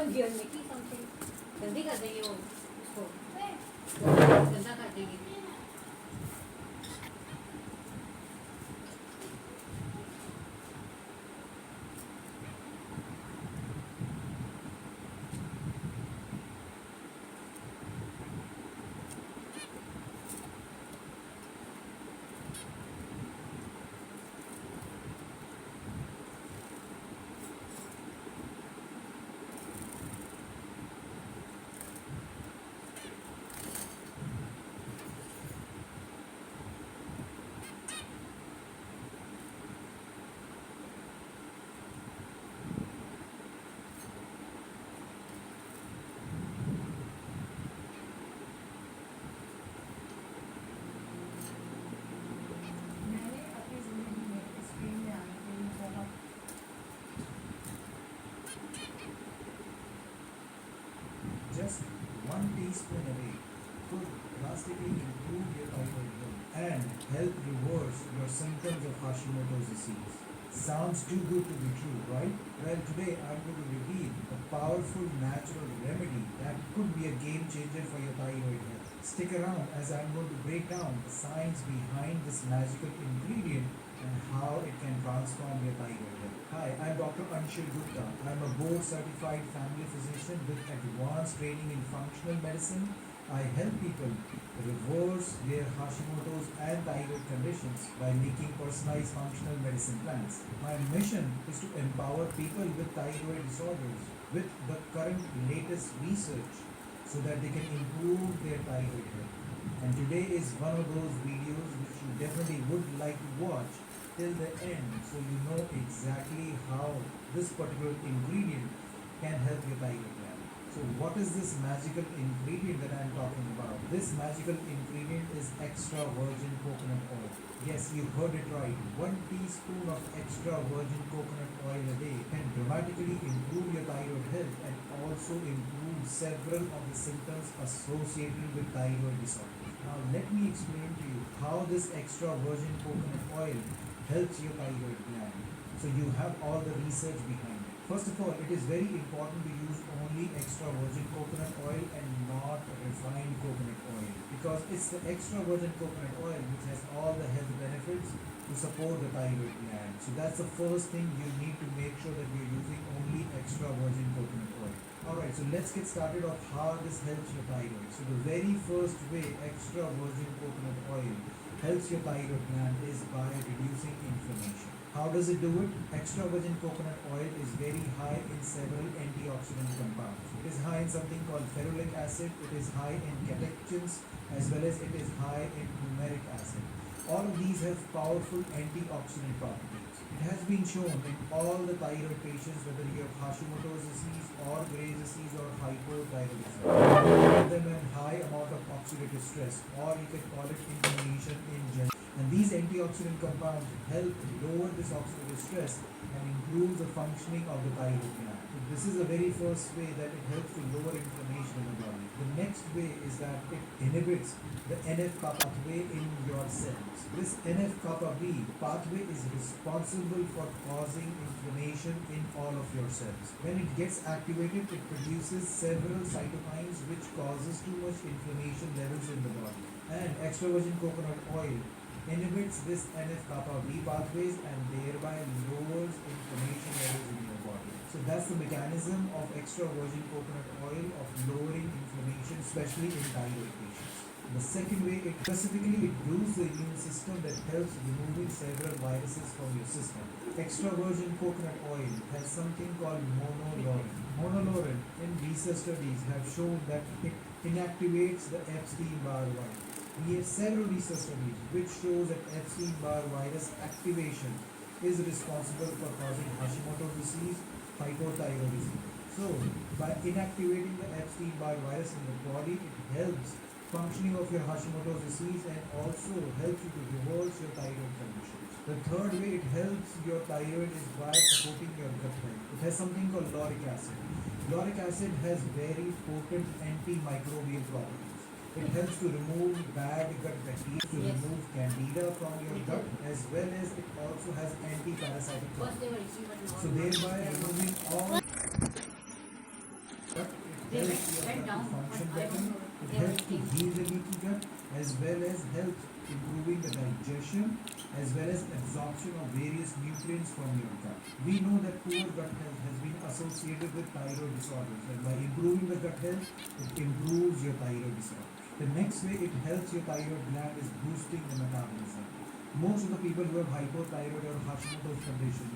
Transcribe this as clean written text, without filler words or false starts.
We are making something. जल्दी कर देंगे वो उसको गंदा कर देंगे. Just 1 teaspoon a day could drastically improve your thyroid health and help reverse your symptoms of Hashimoto's disease. Sounds too good to be true, right? Well, today I'm going to reveal a powerful natural remedy that could be a game changer for your thyroid health. Stick around as I'm going to break down the science behind this magical ingredient and how it can transform your thyroid health. Hi, I'm Dr. Anshul Gupta. I'm a board-certified family physician with advanced training in functional medicine. I help people reverse their Hashimoto's and thyroid conditions by making personalized functional medicine plans. My mission is to empower people with thyroid disorders with the current latest research so that they can improve their thyroid health. And today is one of those videos which you definitely would like to watch till the end so you know exactly how this particular ingredient can help your thyroid gland. So what is this magical ingredient that I am talking about? This magical ingredient is extra virgin coconut oil. Yes, you heard it right. 1 teaspoon of extra virgin coconut oil a day can dramatically improve your thyroid health and also improve several of the symptoms associated with thyroid disorders. Now let me explain to you how this extra virgin coconut oil helps your thyroid gland. So you have all the research behind it. First of all, it is very important to use only extra virgin coconut oil and not refined coconut oil because it's the extra virgin coconut oil which has all the health benefits to support the thyroid gland. So that's the first thing you need to make sure that you're using only extra virgin coconut oil. Alright, so let's get started on how this helps your thyroid. So the very first way extra virgin coconut oil helps your thyroid gland is by reducing inflammation. How does it do it? Extra virgin coconut oil is very high in several antioxidant compounds. It is high in something called ferulic acid, it is high in catechins, as well as it is high in fumaric acid. All of these have powerful antioxidant properties. It has been shown in all the thyroid patients, whether you have Hashimoto's disease or Graves' disease or hypothyroidism, give them a high amount of oxidative stress, or you can call it inflammation in general. And these antioxidant compounds help lower this oxidative stress and improve the functioning of the thyroid gland. So this is the very first way that it helps to lower inflammation in the body. The next way is that it inhibits the NF-kappa pathway in your cells. This NF-kappa B pathway is responsible for causing inflammation in all of your cells. When it gets activated, it produces several cytokines which causes too much inflammation levels in the body. And extra virgin coconut oil inhibits this NF-kappa B pathways and thereby lowers inflammation levels in your body. So that's the mechanism of extra virgin coconut oil of lowering inflammation, especially in thyroid patients. The second way, it specifically boosts the immune system that helps removing several viruses from your system. Extra virgin coconut oil has something called monolaurin. Monolaurin in research studies have shown that it inactivates the Epstein-Barr virus. We have several research studies which shows that Epstein-Barr virus activation is responsible for causing Hashimoto's disease, hypothyroidism. So, by inactivating the Epstein-Barr virus in the body, it helps functioning of your Hashimoto's disease and also helps you to reverse your thyroid conditions. The third way it helps your thyroid is by supporting your gut health. It has something called lauric acid. Lauric acid has very potent antimicrobial properties. It helps to remove bad gut bacteria, to remove candida from your gut, as well as it also has anti-parasitic properties. So thereby removing all absorption better. It helps to heal the leaky gut as well as help improving the digestion as well as absorption of various nutrients from your gut. We know that poor gut health has been associated with thyroid disorders, and by improving the gut health, it improves your thyroid disorder. The next way it helps your thyroid gland is boosting the metabolism. Most of the people who have hypothyroid or Hashimoto's condition,